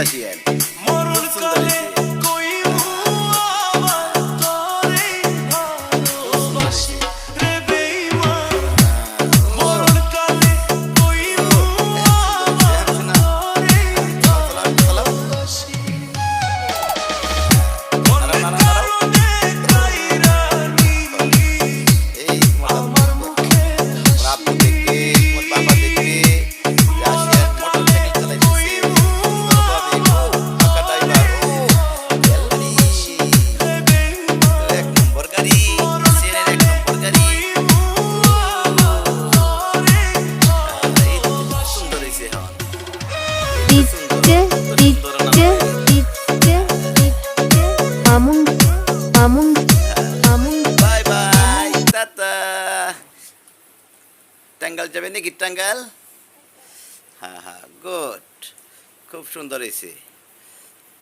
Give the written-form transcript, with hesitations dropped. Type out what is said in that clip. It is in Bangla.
রাশিয়ান, খুব সুন্দর হয়েছে। টাঙ্গাইল যাবে নাকি? টাঙ্গাইল, হ্যাঁ হ্যাঁ, গুড, খুব সুন্দর হয়েছে।